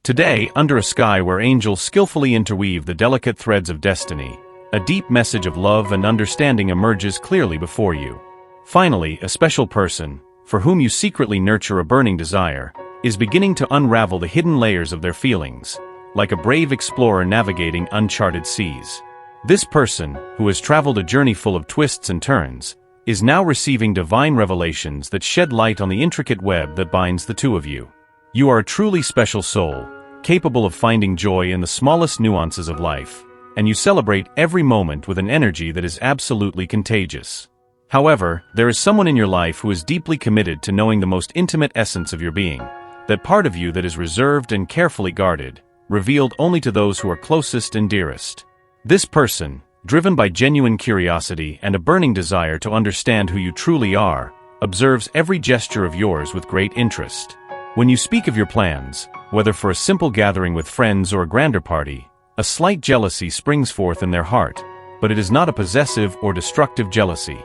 Today, under a sky where angels skillfully interweave the delicate threads of destiny, a deep message of love and understanding emerges clearly before you. Finally, a special person, for whom you secretly nurture a burning desire, is beginning to unravel the hidden layers of their feelings, like a brave explorer navigating uncharted seas. This person, who has traveled a journey full of twists and turns, is now receiving divine revelations that shed light on the intricate web that binds the two of you. You are a truly special soul, capable of finding joy in the smallest nuances of life, and you celebrate every moment with an energy that is absolutely contagious. However, there is someone in your life who is deeply committed to knowing the most intimate essence of your being, that part of you that is reserved and carefully guarded, revealed only to those who are closest and dearest. This person, driven by genuine curiosity and a burning desire to understand who you truly are, observes every gesture of yours with great interest. When you speak of your plans, whether for a simple gathering with friends or a grander party, a slight jealousy springs forth in their heart, but it is not a possessive or destructive jealousy.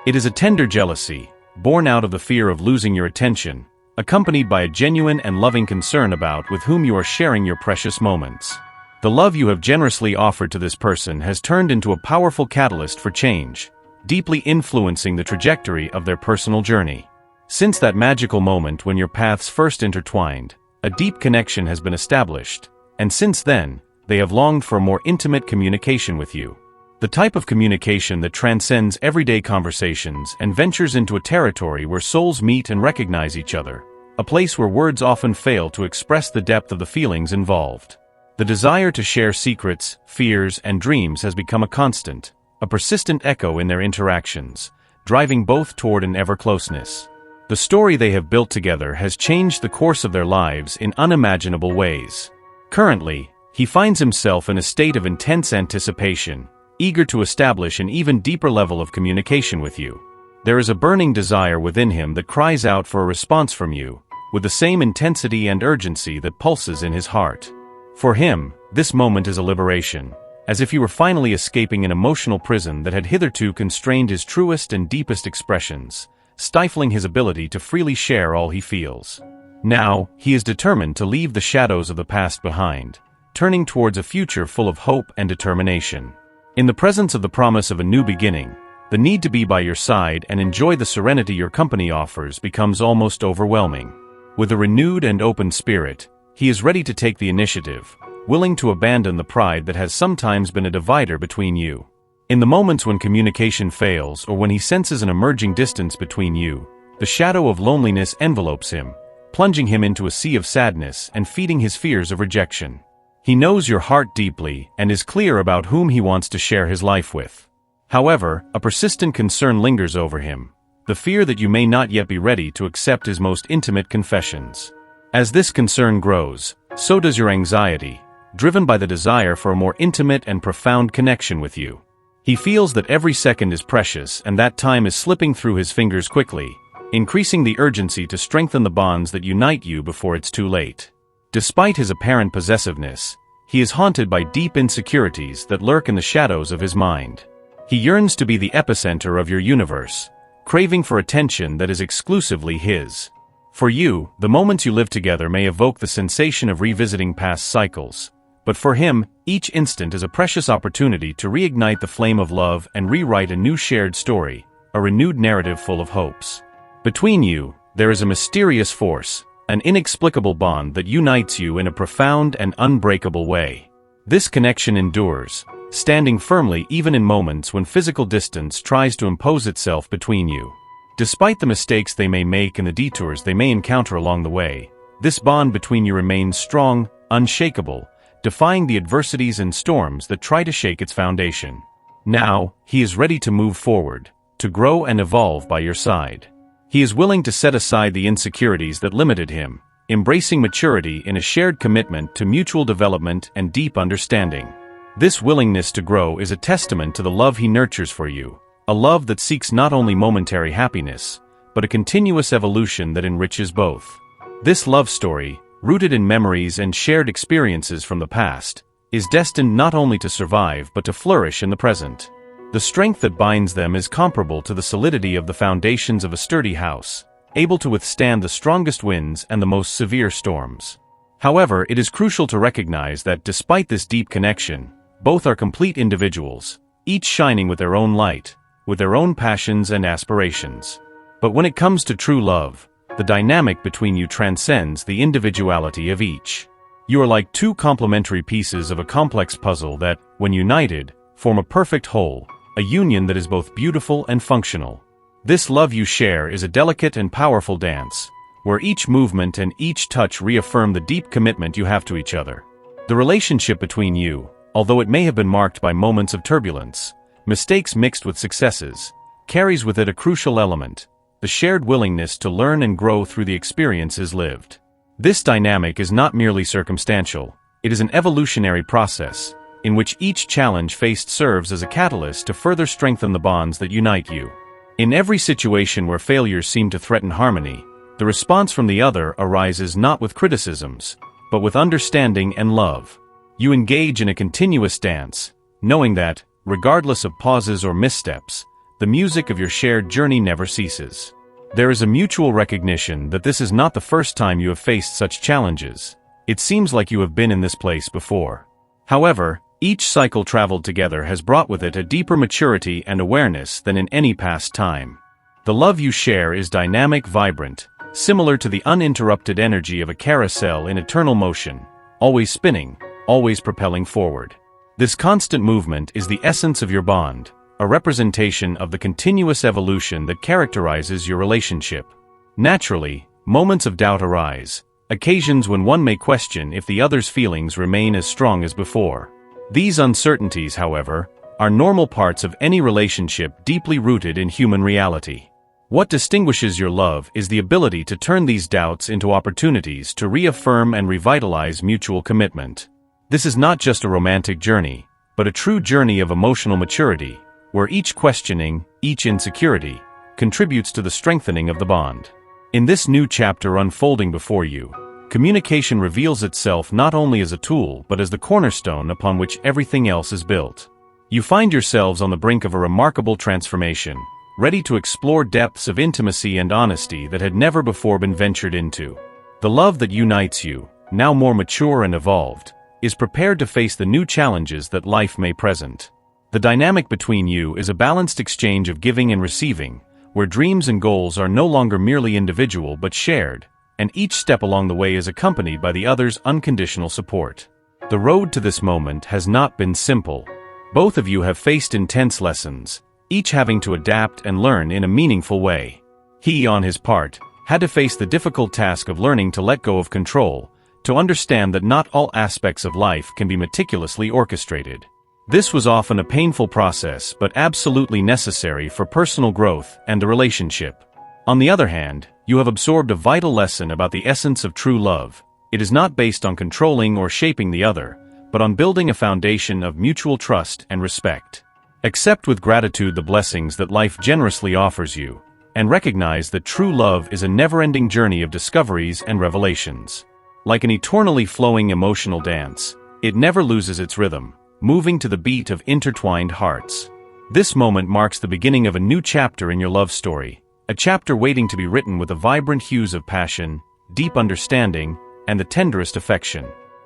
It is a tender jealousy, born out of the fear of losing your attention, accompanied by a genuine and loving concern about with whom you are sharing your precious moments. The love you have generously offered to this person has turned into a powerful catalyst for change, deeply influencing the trajectory of their personal journey. Since that magical moment when your paths first intertwined, a deep connection has been established, and since then, they have longed for a more intimate communication with you. The type of communication that transcends everyday conversations and ventures into a territory where souls meet and recognize each other, a place where words often fail to express the depth of the feelings involved. The desire to share secrets, fears, and dreams has become a constant, a persistent echo in their interactions, driving both toward an ever-closeness. The story they have built together has changed the course of their lives in unimaginable ways. Currently, he finds himself in a state of intense anticipation, eager to establish an even deeper level of communication with you. There is a burning desire within him that cries out for a response from you, with the same intensity and urgency that pulses in his heart. For him, this moment is a liberation, as if he were finally escaping an emotional prison that had hitherto constrained his truest and deepest expressions, stifling his ability to freely share all he feels. Now, he is determined to leave the shadows of the past behind, turning towards a future full of hope and determination. In the presence of the promise of a new beginning, the need to be by your side and enjoy the serenity your company offers becomes almost overwhelming. With a renewed and open spirit, he is ready to take the initiative, willing to abandon the pride that has sometimes been a divider between you. In the moments when communication fails or when he senses an emerging distance between you, the shadow of loneliness envelopes him, plunging him into a sea of sadness and feeding his fears of rejection. He knows your heart deeply and is clear about whom he wants to share his life with. However, a persistent concern lingers over him, the fear that you may not yet be ready to accept his most intimate confessions. As this concern grows, so does your anxiety, driven by the desire for a more intimate and profound connection with you. He feels that every second is precious and that time is slipping through his fingers quickly, increasing the urgency to strengthen the bonds that unite you before it's too late. Despite his apparent possessiveness, he is haunted by deep insecurities that lurk in the shadows of his mind. He yearns to be the epicenter of your universe, craving for attention that is exclusively his. For you, the moments you live together may evoke the sensation of revisiting past cycles, but for him, each instant is a precious opportunity to reignite the flame of love and rewrite a new shared story, a renewed narrative full of hopes. Between you, there is a mysterious force, an inexplicable bond that unites you in a profound and unbreakable way. This connection endures, standing firmly even in moments when physical distance tries to impose itself between you. Despite the mistakes they may make and the detours they may encounter along the way, this bond between you remains strong, unshakable, defying the adversities and storms that try to shake its foundation. Now, he is ready to move forward, to grow and evolve by your side. He is willing to set aside the insecurities that limited him, embracing maturity in a shared commitment to mutual development and deep understanding. This willingness to grow is a testament to the love he nurtures for you, a love that seeks not only momentary happiness, but a continuous evolution that enriches both. This love story, rooted in memories and shared experiences from the past, is destined not only to survive but to flourish in the present. The strength that binds them is comparable to the solidity of the foundations of a sturdy house, able to withstand the strongest winds and the most severe storms. However, it is crucial to recognize that despite this deep connection, both are complete individuals, each shining with their own light, with their own passions and aspirations. But when it comes to true love, the dynamic between you transcends the individuality of each. You are like two complementary pieces of a complex puzzle that, when united, form a perfect whole, a union that is both beautiful and functional. This love you share is a delicate and powerful dance, where each movement and each touch reaffirm the deep commitment you have to each other. The relationship between you, although it may have been marked by moments of turbulence, mistakes mixed with successes, carries with it a crucial element: the shared willingness to learn and grow through the experiences lived. This dynamic is not merely circumstantial, it is an evolutionary process, in which each challenge faced serves as a catalyst to further strengthen the bonds that unite you. In every situation where failures seem to threaten harmony, the response from the other arises not with criticisms, but with understanding and love. You engage in a continuous dance, knowing that, regardless of pauses or missteps, the music of your shared journey never ceases. There is a mutual recognition that this is not the first time you have faced such challenges. It seems like you have been in this place before. However, each cycle traveled together has brought with it a deeper maturity and awareness than in any past time. The love you share is dynamic, vibrant, similar to the uninterrupted energy of a carousel in eternal motion, always spinning, always propelling forward. This constant movement is the essence of your bond, a representation of the continuous evolution that characterizes your relationship. Naturally, moments of doubt arise, occasions when one may question if the other's feelings remain as strong as before. These uncertainties, however, are normal parts of any relationship deeply rooted in human reality. What distinguishes your love is the ability to turn these doubts into opportunities to reaffirm and revitalize mutual commitment. This is not just a romantic journey, but a true journey of emotional maturity, where each questioning, each insecurity, contributes to the strengthening of the bond. In this new chapter unfolding before you, communication reveals itself not only as a tool but as the cornerstone upon which everything else is built. You find yourselves on the brink of a remarkable transformation, ready to explore depths of intimacy and honesty that had never before been ventured into. The love that unites you, now more mature and evolved, is prepared to face the new challenges that life may present. The dynamic between you is a balanced exchange of giving and receiving, where dreams and goals are no longer merely individual but shared, and each step along the way is accompanied by the other's unconditional support. The road to this moment has not been simple. Both of you have faced intense lessons, each having to adapt and learn in a meaningful way. He, on his part, had to face the difficult task of learning to let go of control, to understand that not all aspects of life can be meticulously orchestrated. This was often a painful process but absolutely necessary for personal growth and the relationship. On the other hand, you have absorbed a vital lesson about the essence of true love. It is not based on controlling or shaping the other, but on building a foundation of mutual trust and respect. Accept with gratitude the blessings that life generously offers you, and recognize that true love is a never-ending journey of discoveries and revelations. Like an eternally flowing emotional dance, it never loses its rhythm, moving to the beat of intertwined hearts. This moment marks the beginning of a new chapter in your love story, a chapter waiting to be written with the vibrant hues of passion, deep understanding, and the tenderest affection.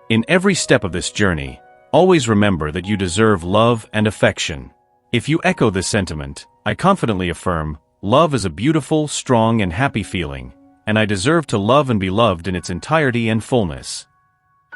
In every step of this journey, always remember that you deserve love and affection. If you echo this sentiment, I confidently affirm, love is a beautiful, strong, and happy feeling, and I deserve to love and be loved in its entirety and fullness.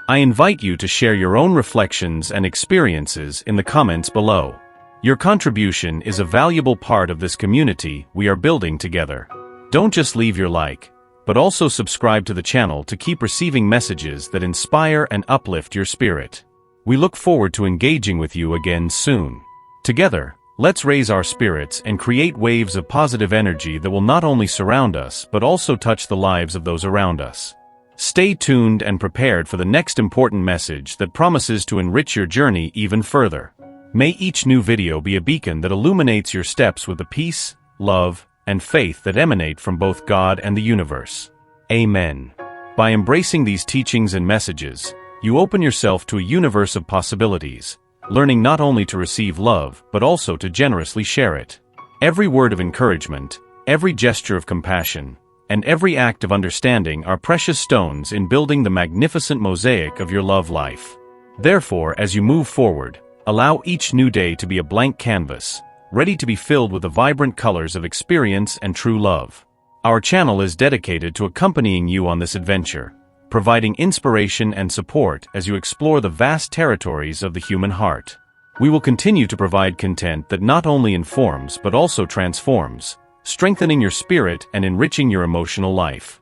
I invite you to share your own reflections and experiences in the comments below. Your contribution is a valuable part of this community we are building together. Don't just leave your like, but also subscribe to the channel to keep receiving messages that inspire and uplift your spirit. We look forward to engaging with you again soon. Together, let's raise our spirits and create waves of positive energy that will not only surround us but also touch the lives of those around us. Stay tuned and prepared for the next important message that promises to enrich your journey even further. May each new video be a beacon that illuminates your steps with the peace, love, and faith that emanate from both God and the universe. Amen. By embracing these teachings and messages, you open yourself to a universe of possibilities, learning not only to receive love but also to generously share it. Every word of encouragement, every gesture of compassion, and every act of understanding are precious stones in building the magnificent mosaic of your love life. Therefore, as you move forward, allow each new day to be a blank canvas, ready to be filled with the vibrant colors of experience and true love. Our channel is dedicated to accompanying you on this adventure, providing inspiration and support as you explore the vast territories of the human heart. We will continue to provide content that not only informs but also transforms, strengthening your spirit and enriching your emotional life.